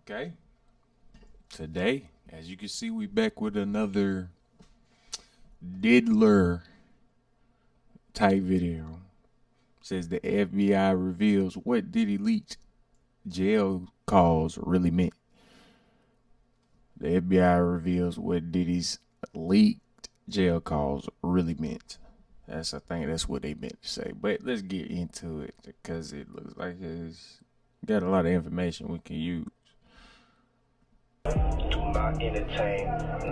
Okay. Today, as you can see, we back with another diddler type video. Says the FBI reveals what Diddy leaked jail calls really meant. The FBI reveals what Diddy's leaked jail calls really meant. I think that's what they meant to say. But let's get into it because it looks like it's got a lot of information we can use. Do not entertain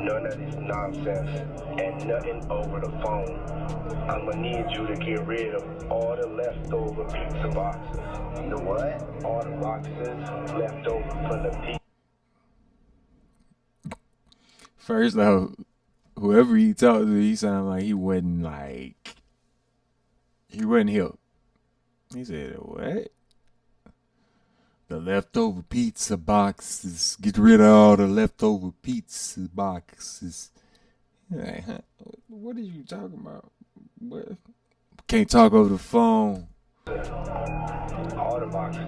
none of this nonsense and nothing over the phone. I'm gonna need you to get rid of all the leftover pizza boxes. The what? All the boxes left over from the pizza. First though, whoever he talked to, he sounded like he wasn't help. He said, what? The leftover pizza boxes. Get rid of all the leftover pizza boxes. Like, huh? What are you talking about? What? Can't talk over the phone. All the boxes.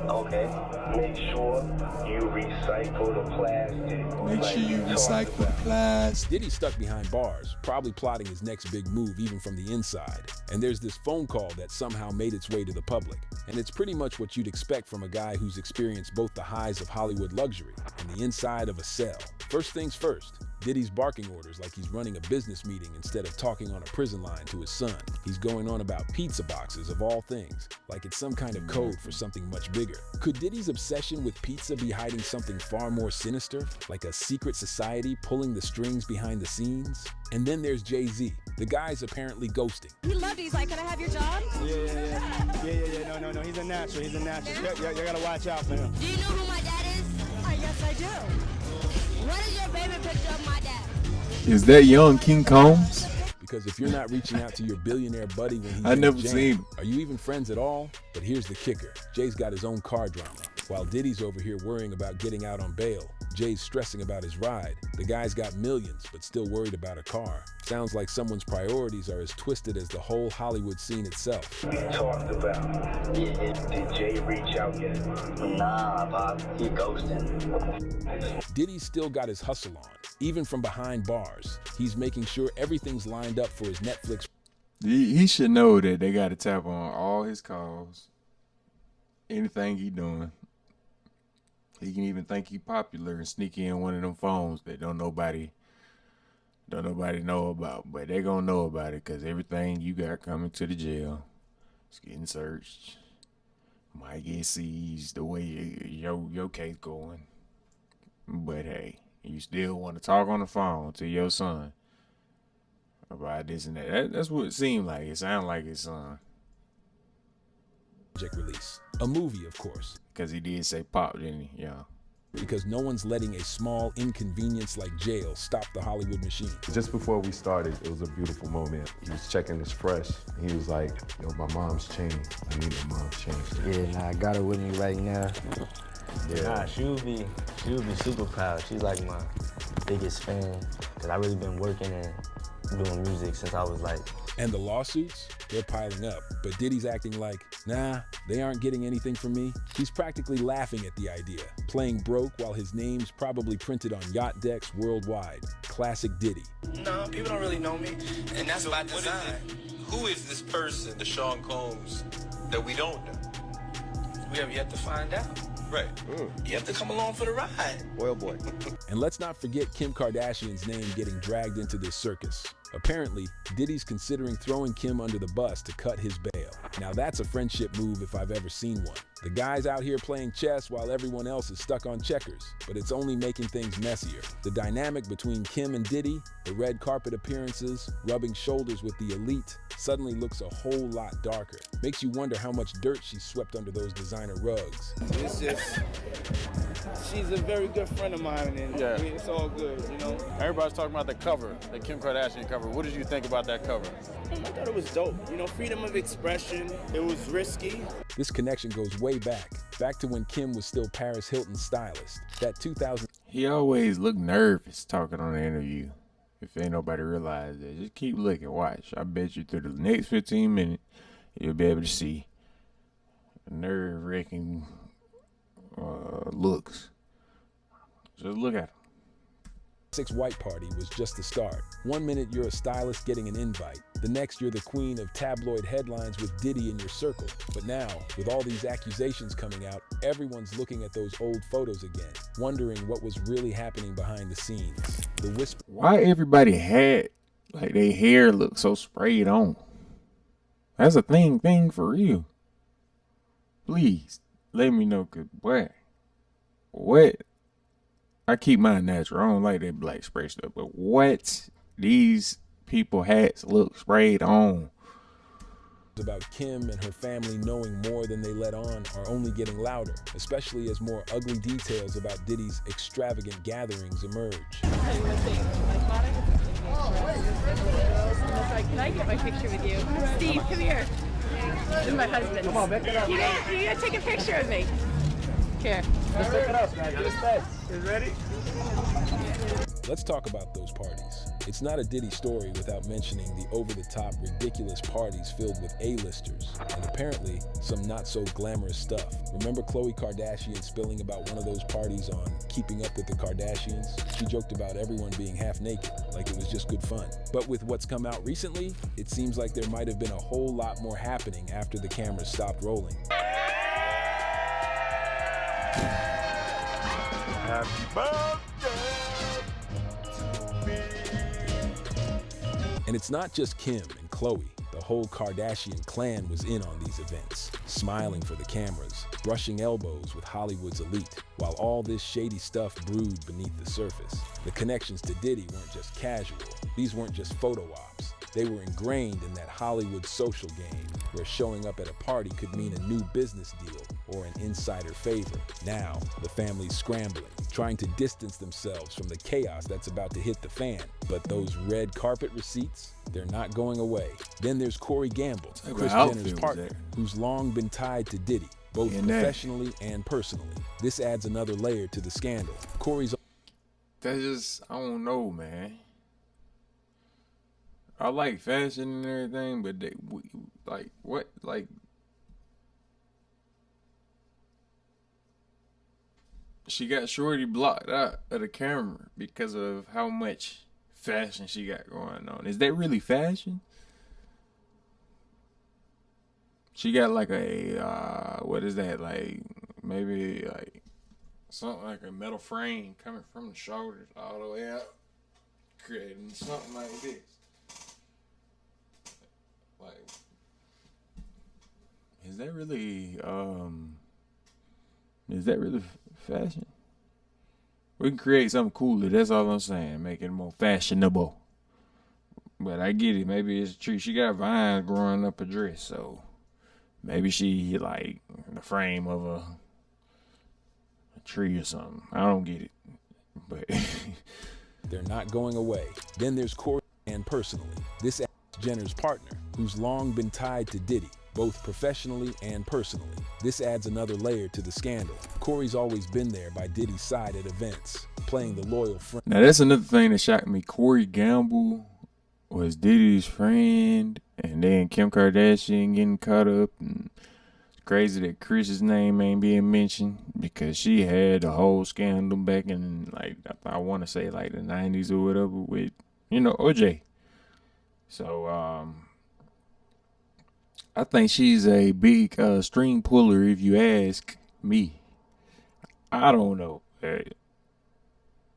Okay. Make sure you recycle the plastic. Make sure you recycle the plastic. Diddy's stuck behind bars, probably plotting his next big move even from the inside. And there's this phone call that somehow made its way to the public. And it's pretty much what you'd expect from a guy who's experienced both the highs of Hollywood luxury and the inside of a cell. First things first, Diddy's barking orders like he's running a business meeting instead of talking on a prison line to his son. He's going on about pizza boxes of all things, like it's some kind of code for something much bigger. Could Diddy's obsession with pizza be hiding something far more sinister, like a secret society pulling the strings behind the scenes? And then there's Jay-Z. The guy's apparently ghosting. He loved it. He's like, can I have your job? Yeah. No. He's a natural. You gotta watch out for him. Do you know who my dad is? Yes, I do. What is your favorite picture of my dad? Is that young King Combs? Because if you're not reaching out to your billionaire buddy when he's I in never a jam, seen him. Are you even friends at all? But here's the kicker. Jay's got his own car drama. While Diddy's over here worrying about getting out on bail, Jay's stressing about his ride. The guy's got millions, but still worried about a car. Sounds like someone's priorities are as twisted as the whole Hollywood scene itself. We talked about. Did Jay reach out yet? Nah, Bob, he ghosting. Diddy's still got his hustle on, even from behind bars. He's making sure everything's lined up for his Netflix. He should know that they got to tap on all his calls. Anything he doing. He can even think he popular and sneak in one of them phones that don't nobody know about. But they gonna know about it because everything you got coming to the jail is getting searched. Might get seized the way your case going. But hey, you still want to talk on the phone to your son about this and that. That's what it seemed like. It sounded like his son. Release. A movie, of course. Because he did say pop, didn't he? Yeah. Because no one's letting a small inconvenience like jail stop the Hollywood machine. Just before we started, it was a beautiful moment. He was checking his fresh. He was like, yo, my mom's chain. I need my mom's chain. Yeah, nah, I got her with me right now. Yeah. Nah, she would be super proud. She's like my biggest fan. Cause I really been working and doing music since I was like. And the lawsuits, they're piling up. But Diddy's acting like, nah, they aren't getting anything from me. He's practically laughing at the idea, playing broke while his name's probably printed on yacht decks worldwide. Classic Diddy. No, people don't really know me, and that's by design. Who is this person, the Sean Combs, that we don't know? We have yet to find out. Right. You have to come along for the ride. Boy, oh boy. And let's not forget Kim Kardashian's name getting dragged into this circus. Apparently, Diddy's considering throwing Kim under the bus to cut his bail. Now that's a friendship move if I've ever seen one. The guy's out here playing chess while everyone else is stuck on checkers, but it's only making things messier. The dynamic between Kim and Diddy, the red carpet appearances, rubbing shoulders with the elite, suddenly looks a whole lot darker. Makes you wonder how much dirt she swept under those designer rugs. It's just, she's a very good friend of mine, and it's all good, you know? Everybody's talking about the cover, the Kim Kardashian cover. What did you think about that cover? I thought it was dope. You know, freedom of expression. It was risky. This connection goes way back to when Kim was still Paris Hilton's stylist. That 2000. He always looked nervous talking on the interview. If ain't nobody realize that, just keep looking, watch. I bet you through the next 15 minutes, you'll be able to see nerve-wracking looks Just look at him. Six White Party was just the start. One minute you're a stylist getting an invite. The next you're the queen of tabloid headlines with Diddy in your circle. But now, with all these accusations coming out, everyone's looking at those old photos again, wondering what was really happening behind the scenes. The whisper. Why everybody had like their hair look so sprayed on? That's a thing for real. Please let me know, cause what? I keep mine natural. I don't like that black spray stuff. But what these people hats look sprayed on? About Kim and her family knowing more than they let on are only getting louder, especially as more ugly details about Diddy's extravagant gatherings emerge. Sorry, can I get my picture with you? Steve, come here. This is my husband. Come on, man. You gotta take a picture of me. Here. Let's look at us, man. Get us back. You ready? Let's talk about those parties. It's not a Diddy story without mentioning the over-the-top, ridiculous parties filled with A-listers, and apparently some not-so-glamorous stuff. Remember Khloe Kardashian spilling about one of those parties on Keeping Up with the Kardashians? She joked about everyone being half naked, like it was just good fun. But with what's come out recently, it seems like there might have been a whole lot more happening after the cameras stopped rolling. Happy birthday to me. And it's not just Kim and Khloe. The whole Kardashian clan was in on these events, smiling for the cameras, brushing elbows with Hollywood's elite, while all this shady stuff brewed beneath the surface. The connections to Diddy weren't just casual. These weren't just photo ops. They were ingrained in that Hollywood social game, where showing up at a party could mean a new business deal or an insider favor. Now, the family's scrambling, trying to distance themselves from the chaos that's about to hit the fan. But those red carpet receipts, they're not going away. Then there's Corey Gamble, Kris Jenner's partner, who's long been tied to Diddy, both professionally and personally. This adds another layer to the scandal. Corey's... That's just, I don't know, man. I like fashion and everything, but they, like, what, like, she got Shorty blocked out of the camera because of how much fashion she got going on. Is that really fashion? She got like a, what is that, like, maybe like something like a metal frame coming from the shoulders all the way up, creating something like this. Like, is that really fashion? We can create something cooler, that's all I'm saying, make it more fashionable. But I get it, maybe it's true. She got vines growing up her dress, so maybe she like the frame of a tree or something. I don't get it, but they're not going away. Then there's Corey, and personally, this Jenner's partner, who's long been tied to Diddy, both professionally and personally. This adds another layer to the scandal. Corey's always been there by Diddy's side at events, playing the loyal friend. Now that's another thing that shocked me. Corey Gamble was Diddy's friend, and then Kim Kardashian getting caught up. And it's crazy that Chris's name ain't being mentioned because she had a whole scandal back in, like, I want to say like the 90s or whatever with, OJ. So, I think she's a big string puller, if you ask me. I don't know.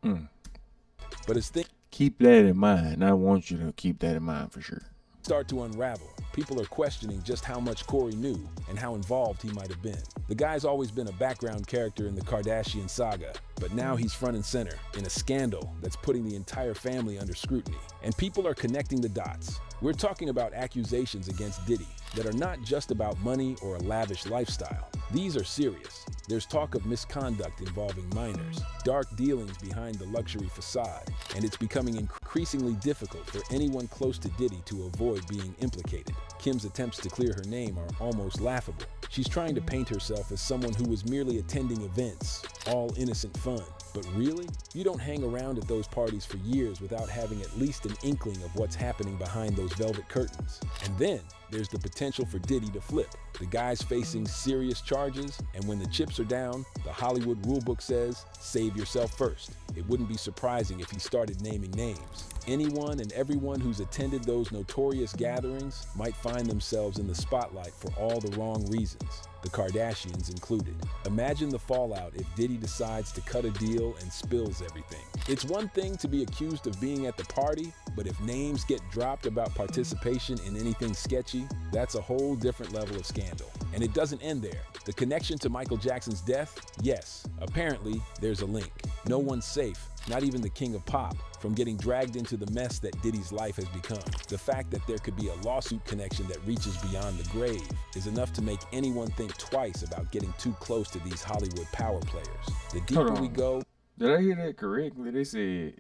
But it's keep that in mind. I want you to keep that in mind for sure. Start to unravel. People are questioning just how much Corey knew and how involved he might have been. The guy's always been a background character in the Kardashian saga, but now he's front and center in a scandal that's putting the entire family under scrutiny. And people are connecting the dots. We're talking about accusations against Diddy that are not just about money or a lavish lifestyle. These are serious. There's talk of misconduct involving minors, dark dealings behind the luxury facade, and it's becoming increasingly difficult for anyone close to Diddy to avoid being implicated. Kim's attempts to clear her name are almost laughable. She's trying to paint herself as someone who was merely attending events, all innocent fun. But really, you don't hang around at those parties for years without having at least an inkling of what's happening behind those velvet curtains. And then there's the potential for Diddy to flip. The guy's facing serious charges, and when the chips are down, the Hollywood rulebook says, save yourself first. It wouldn't be surprising if he started naming names. Anyone and everyone who's attended those notorious gatherings might find themselves in the spotlight for all the wrong reasons, the Kardashians included. Imagine the fallout if Diddy decides to cut a deal and spills everything. It's one thing to be accused of being at the party, but if names get dropped about participation in anything sketchy, that's a whole different level of scandal. And it doesn't end there. The connection to Michael Jackson's death? Yes, apparently there's a link. No one's safe, not even the king of pop, from getting dragged into the mess that Diddy's life has become. The fact that there could be a lawsuit connection that reaches beyond the grave is enough to make anyone think twice about getting too close to these Hollywood power players. The deeper we go... Did I hear that correctly? They said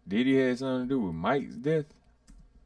Diddy had something to do with Mike's death?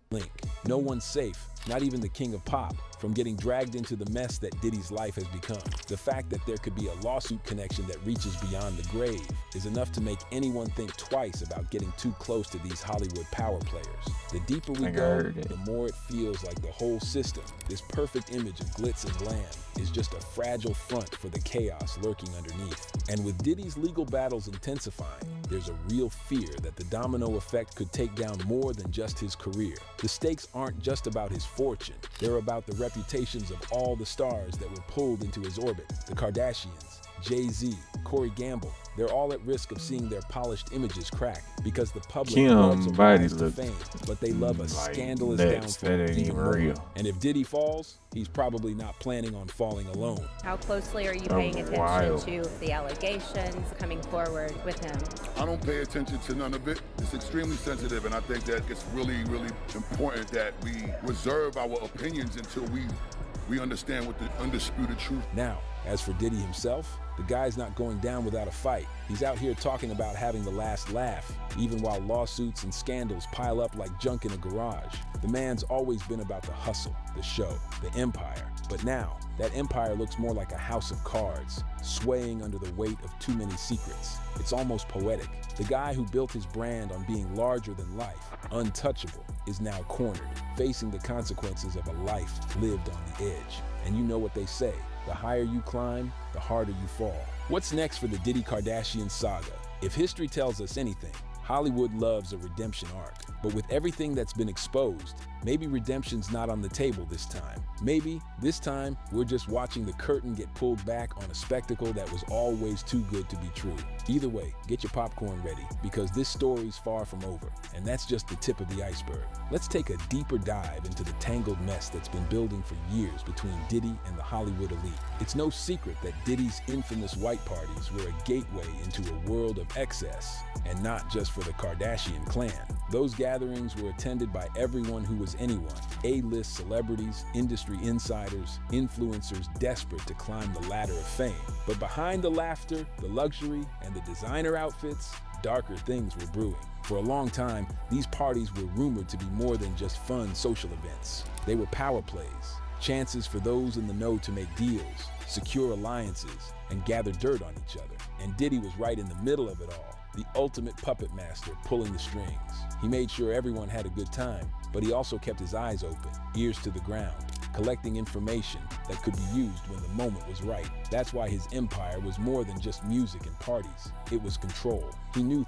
Link. No one's safe, not even the king of pop, from getting dragged into the mess that Diddy's life has become. The fact that there could be a lawsuit connection that reaches beyond the grave is enough to make anyone think twice about getting too close to these Hollywood power players. The deeper we go, the more it feels like the whole system, this perfect image of glitz and glam, is just a fragile front for the chaos lurking underneath. And with Diddy's legal battles intensifying, there's a real fear that the domino effect could take down more than just his career. The stakes aren't just about his fortune, they're about the reputations of all the stars that were pulled into his orbit. The Kardashians, Jay-Z, Corey Gamble, they're all at risk of seeing their polished images crack because the public loves a rise to fame, but they love a scandalous downfall even more. And if Diddy falls, he's probably not planning on falling alone. How closely are you paying attention to the allegations coming forward with him? I don't pay attention to none of it. It's extremely sensitive, and I think that it's really, really important that we reserve our opinions until we understand what the undisputed truth. Now, as for Diddy himself, the guy's not going down without a fight. He's out here talking about having the last laugh, even while lawsuits and scandals pile up like junk in a garage. The man's always been about the hustle, the show, the empire. But now, that empire looks more like a house of cards, swaying under the weight of too many secrets. It's almost poetic. The guy who built his brand on being larger than life, untouchable, is now cornered, facing the consequences of a life lived on the edge. And you know what they say, the higher you climb, the harder you fall. What's next for the Diddy Kardashian saga? If history tells us anything, Hollywood loves a redemption arc. But with everything that's been exposed, maybe redemption's not on the table this time. Maybe this time we're just watching the curtain get pulled back on a spectacle that was always too good to be true. Either way, get your popcorn ready because this story's far from over, and that's just the tip of the iceberg. Let's take a deeper dive into the tangled mess that's been building for years between Diddy and the Hollywood elite. It's no secret that Diddy's infamous white parties were a gateway into a world of excess, and not just for the Kardashian clan. Those gatherings were attended by everyone who was anyone, A-list celebrities, industry insiders, influencers desperate to climb the ladder of fame. But behind the laughter, the luxury, and the designer outfits, darker things were brewing. For a long time, these parties were rumored to be more than just fun social events. They were power plays, chances for those in the know to make deals, secure alliances, and gather dirt on each other. And Diddy was right in the middle of it all, the ultimate puppet master pulling the strings. He made sure everyone had a good time, but he also kept his eyes open, ears to the ground, collecting information that could be used when the moment was right. That's why his empire was more than just music and parties. It was control. He knew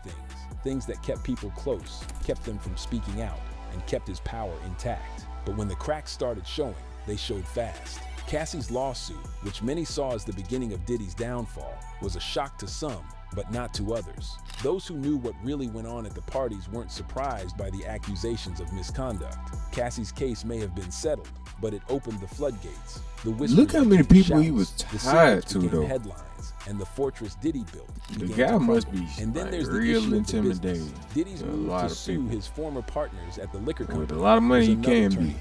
things that kept people close, kept them from speaking out, and kept his power intact. But when the cracks started showing, they showed fast. Cassie's lawsuit, which many saw as the beginning of Diddy's downfall, was a shock to some, but not to others. Those who knew what really went on at the parties weren't surprised by the accusations of misconduct. Cassie's case may have been settled, but it opened the floodgates. The look how many people he was tied to, though. Headlines, and the fortress Diddy built. The guy must be and then there's real the intimidating. Diddy's move to sue his former partners at the liquor company. With a lot of money, he can be.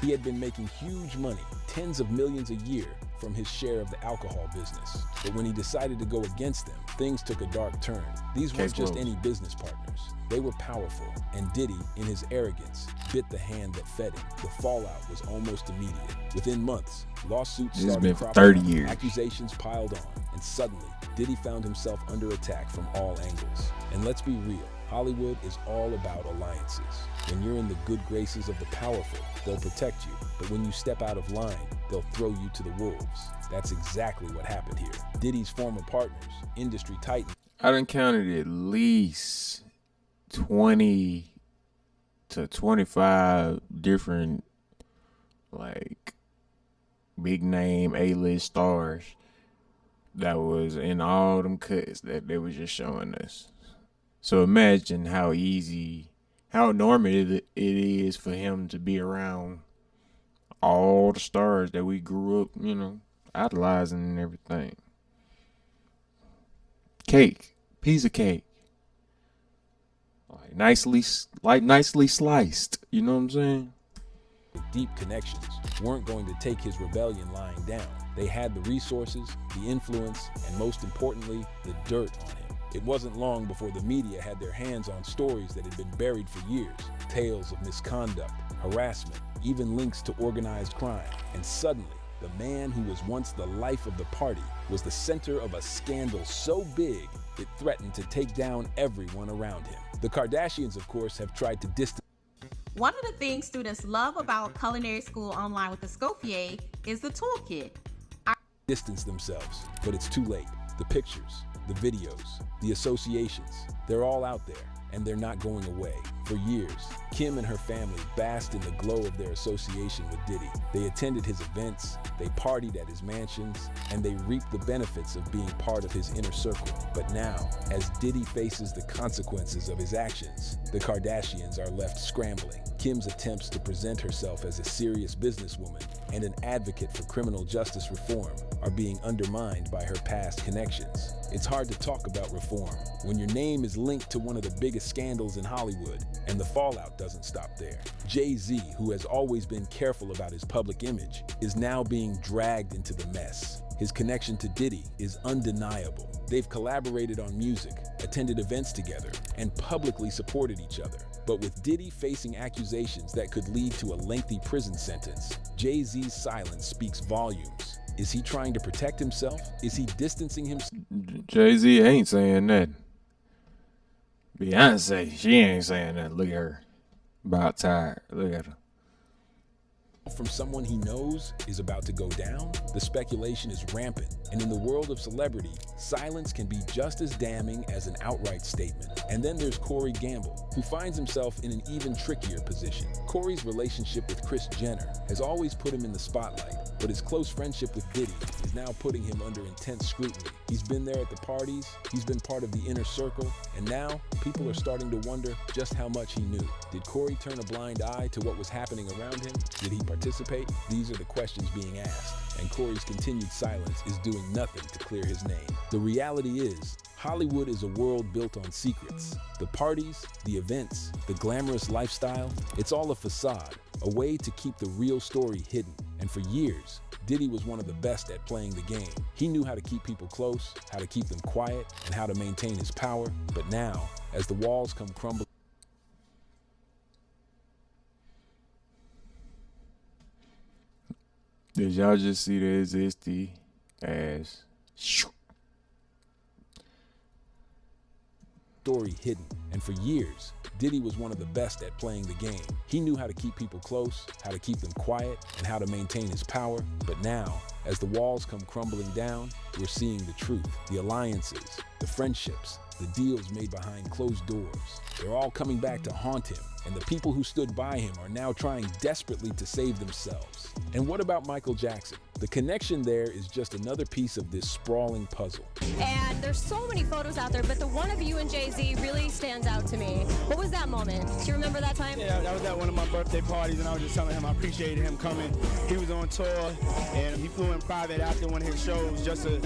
He had been making huge money, tens of millions a year, from his share of the alcohol business. But when he decided to go against them, things took a dark turn. These weren't just any business partners. They were powerful, and Diddy, in his arrogance, bit the hand that fed him. The fallout was almost immediate. Within months, lawsuits started for 30 years. Accusations piled on, and suddenly, Diddy found himself under attack from all angles. And let's be real, Hollywood is all about alliances. When you're in the good graces of the powerful, they'll protect you. But when you step out of line, they'll throw you to the wolves. That's exactly what happened here. Diddy's former partners, industry titans. I done counted at least 20 to 25 different, like, big name A-list stars that was in all them cuts that they was just showing us. So imagine how normal it is for him to be around all the stars that we grew up, idolizing and everything. Cake, piece of cake, nicely sliced. You know what I'm saying? Deep connections weren't going to take his rebellion lying down. They had the resources, the influence, and most importantly, the dirt on him. It wasn't long before the media had their hands on stories that had been buried for years. Tales of misconduct, harassment, even links to organized crime. And suddenly, the man who was once the life of the party was the center of a scandal so big, it threatened to take down everyone around him. The Kardashians, of course, have tried to distance. One of the things students love about culinary school online with Escoffier is the toolkit. Distance themselves, but it's too late. The pictures, the videos, the associations, they're all out there, and they're not going away. For years, Kim and her family basked in the glow of their association with Diddy. They attended his events, they partied at his mansions, and they reaped the benefits of being part of his inner circle. But now, as Diddy faces the consequences of his actions, the Kardashians are left scrambling. Kim's attempts to present herself as a serious businesswoman and an advocate for criminal justice reform are being undermined by her past connections. It's hard to talk about reform when your name is linked to one of the biggest scandals in Hollywood, and the fallout doesn't stop there. Jay-Z, who has always been careful about his public image, is now being dragged into the mess. His connection to Diddy is undeniable. They've collaborated on music, attended events together, and publicly supported each other. But with Diddy facing accusations that could lead to a lengthy prison sentence, Jay-Z's silence speaks volumes. Is he trying to protect himself? Is he distancing himself? Jay-Z ain't saying that. Beyonce, she ain't saying that. Look at her. About tired. Look at her. From someone he knows is about to go down? The speculation is rampant, and in the world of celebrity, silence can be just as damning as an outright statement. And then there's Corey Gamble, who finds himself in an even trickier position. Corey's relationship with Kris Jenner has always put him in the spotlight, but his close friendship with Diddy is now putting him under intense scrutiny. He's been there at the parties, he's been part of the inner circle, and now people are starting to wonder just how much he knew. Did Corey turn a blind eye to what was happening around him? Did he participate? These are the questions being asked, and Corey's continued silence is doing nothing to clear his name. The reality is, Hollywood is a world built on secrets. The parties, the events, the glamorous lifestyle, it's all a facade, a way to keep the real story hidden. And for years, Diddy was one of the best at playing the game. He knew how to keep people close, how to keep them quiet, and how to maintain his power. But now, as the walls come crumbling, did y'all just see the existy as story hidden? And for years, Diddy was one of the best at playing the game. He knew how to keep people close, how to keep them quiet, and how to maintain his power. But now, as the walls come crumbling down, we're seeing the truth. The alliances, the friendships, the deals made behind closed doors. They're all coming back to haunt him, and the people who stood by him are now trying desperately to save themselves. And what about Michael Jackson? The connection there is just another piece of this sprawling puzzle. And there's so many photos out there, but the one of you and Jay-Z really stands out to me. What was that moment? Do you remember that time? Yeah, that was at one of my birthday parties, and I was just telling him I appreciated him coming. He was on tour, and he flew in private after one of his shows just to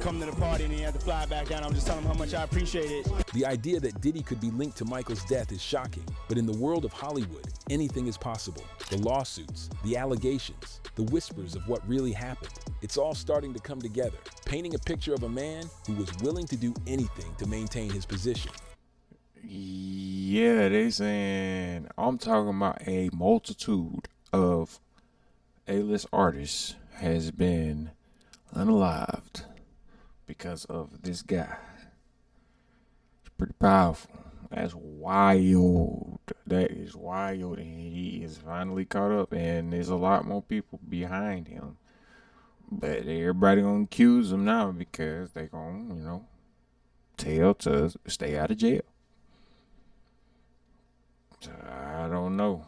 come to the party, and he had to fly back down. I was just telling him how much I appreciate it. The idea that Diddy could be linked to Michael's death is shocking, but in the world of Hollywood, anything is possible. The lawsuits, the allegations, the whispers of what really happened. It's all starting to come together, painting a picture of a man who was willing to do anything to maintain his position. Yeah, they saying, I'm talking about a multitude of A-list artists has been unalived because of this guy. It's pretty powerful. That's wild. That is wild, and he is finally caught up, and there's a lot more people behind him. But everybody gonna accuse him now because they gonna, tell to stay out of jail. So I don't know.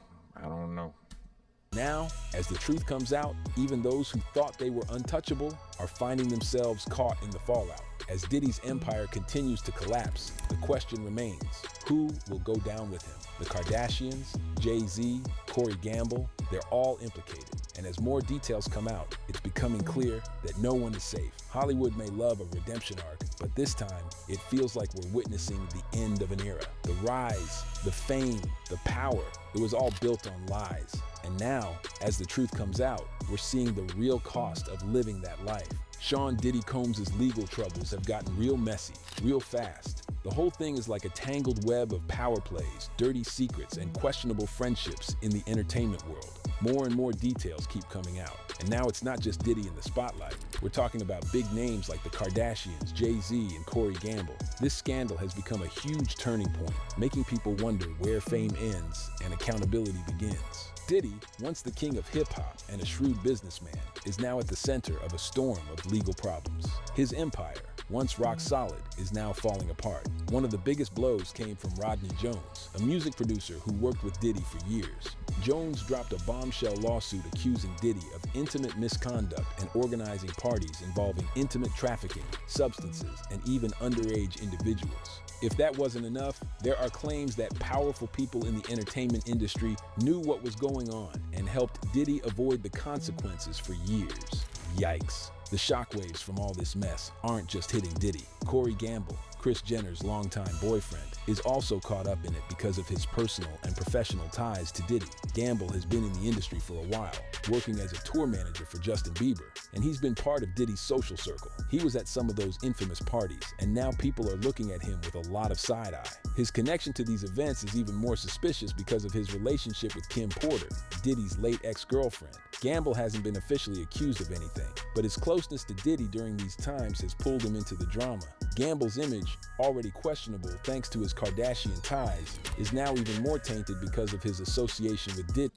Now, as the truth comes out, even those who thought they were untouchable are finding themselves caught in the fallout. As Diddy's empire continues to collapse, the question remains, who will go down with him? The Kardashians, Jay-Z, Corey Gamble, they're all implicated. And as more details come out, it's becoming clear that no one is safe. Hollywood may love a redemption arc, but this time, it feels like we're witnessing the end of an era. The rise, the fame, the power, it was all built on lies. And now, as the truth comes out, we're seeing the real cost of living that life. Sean Diddy Combs' legal troubles have gotten real messy, real fast. The whole thing is like a tangled web of power plays, dirty secrets, and questionable friendships in the entertainment world. More and more details keep coming out. And now it's not just Diddy in the spotlight. We're talking about big names like the Kardashians, Jay-Z, and Corey Gamble. This scandal has become a huge turning point, making people wonder where fame ends and accountability begins. Diddy, once the king of hip-hop and a shrewd businessman, is now at the center of a storm of legal problems. His empire, once rock solid, is now falling apart. One of the biggest blows came from Rodney Jones, a music producer who worked with Diddy for years. Jones dropped a bombshell lawsuit accusing Diddy of intimate misconduct and organizing parties involving intimate trafficking, substances, and even underage individuals. If that wasn't enough, there are claims that powerful people in the entertainment industry knew what was going on and helped Diddy avoid the consequences for years. Yikes. The shockwaves from all this mess aren't just hitting Diddy. Corey Gamble, Kris Jenner's longtime boyfriend, is also caught up in it because of his personal and professional ties to Diddy. Gamble has been in the industry for a while, working as a tour manager for Justin Bieber, and he's been part of Diddy's social circle. He was at some of those infamous parties, and now people are looking at him with a lot of side eye. His connection to these events is even more suspicious because of his relationship with Kim Porter, Diddy's late ex-girlfriend. Gamble hasn't been officially accused of anything, but his closeness to Diddy during these times has pulled him into the drama. Gamble's image, already questionable thanks to his Kardashian ties, is now even more tainted because of his association with Diddy.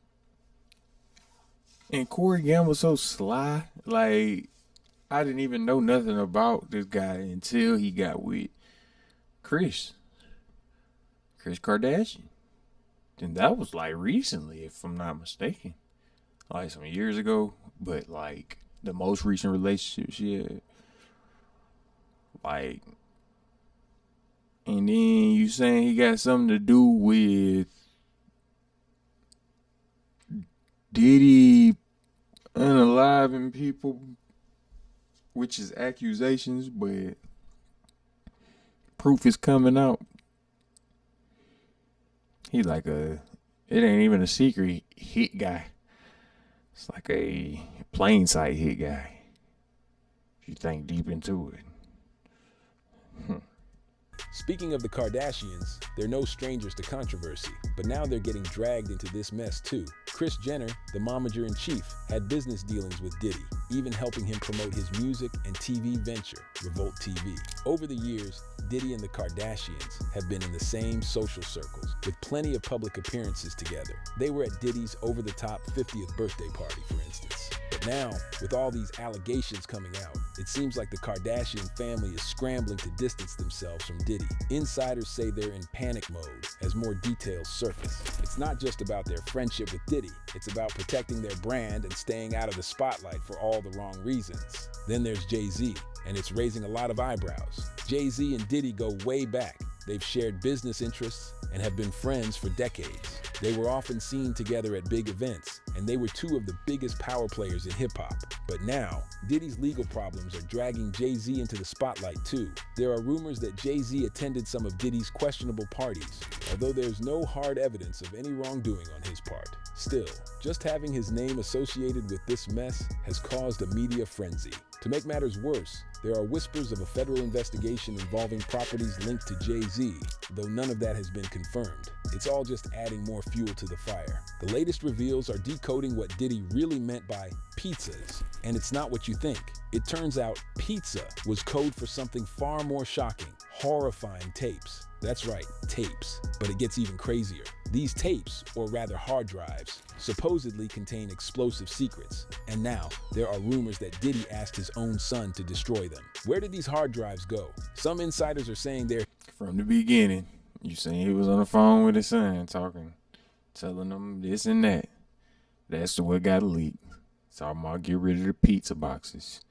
And Corey Gamble's so sly. Like, I didn't even know nothing about this guy until he got with Kris Kardashian. And that was like recently, if I'm not mistaken. Like some years ago. But like the most recent relationship she had. Like, and then you saying he got something to do with Diddy unaliving people, which is accusations, but proof is coming out. He like it ain't even a secret hit guy. It's like a plain sight hit guy. If you think deep into it. Speaking of the Kardashians, they're no strangers to controversy, but now they're getting dragged into this mess too. Kris Jenner, the momager-in-chief, had business dealings with Diddy, even helping him promote his music and TV venture, Revolt TV. Over the years, Diddy and the Kardashians have been in the same social circles, with plenty of public appearances together. They were at Diddy's over-the-top 50th birthday party, for instance. But now, with all these allegations coming out, it seems like the Kardashian family is scrambling to distance themselves from Diddy. Insiders say they're in panic mode as more details surface. It's not just about their friendship with Diddy, it's about protecting their brand and staying out of the spotlight for all the wrong reasons. Then there's Jay-Z, and it's raising a lot of eyebrows. Jay-Z and Diddy go way back. They've shared business interests and have been friends for decades. They were often seen together at big events, and they were two of the biggest power players in hip-hop. But now, Diddy's legal problems are dragging Jay-Z into the spotlight too. There are rumors that Jay-Z attended some of Diddy's questionable parties, although there's no hard evidence of any wrongdoing on his part. Still, just having his name associated with this mess has caused a media frenzy. To make matters worse, there are whispers of a federal investigation involving properties linked to Jay-Z, though none of that has been confirmed. It's all just adding more fuel to the fire. The latest reveals are decoding what Diddy really meant by pizzas, and it's not what you think. It turns out pizza was code for something far more shocking: horrifying tapes. That's right, tapes. But it gets even crazier. These tapes, or rather hard drives, supposedly contain explosive secrets. And now, there are rumors that Diddy asked his own son to destroy them. Where did these hard drives go? Some insiders are saying they're... From the beginning, you seen he was on the phone with his son talking, telling him this and that. That's what got leaked. Talking about get rid of the pizza boxes.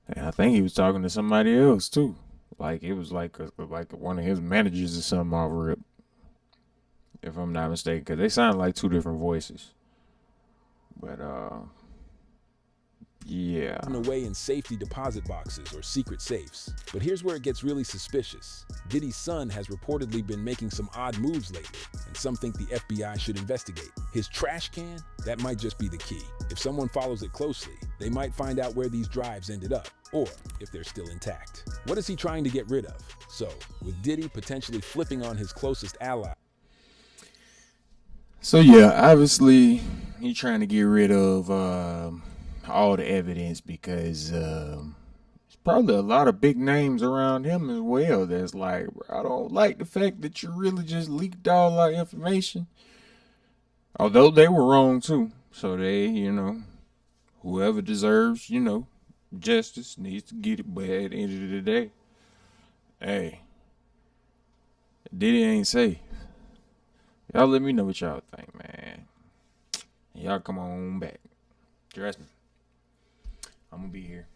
And I think he was talking to somebody else too. Like it was like one of his managers or something off rip. If I'm not mistaken, because they sound like two different voices. But yeah. Away in safety deposit boxes or secret safes. But here's where it gets really suspicious. Diddy's son has reportedly been making some odd moves lately, and some think the FBI should investigate. His trash can? That might just be the key. If someone follows it closely, they might find out where these drives ended up, or if they're still intact. What is he trying to get rid of? So, with Diddy potentially flipping on his closest ally. So yeah, obviously he's trying to get rid of all the evidence because there's probably a lot of big names around him as well that's like, I don't like the fact that you really just leaked all our information. Although they were wrong too. So they, whoever deserves, justice needs to get it. But at the end of the day, hey, Diddy ain't safe. Y'all let me know what y'all think, man. Y'all come on back. Trust me. I'm gonna be here.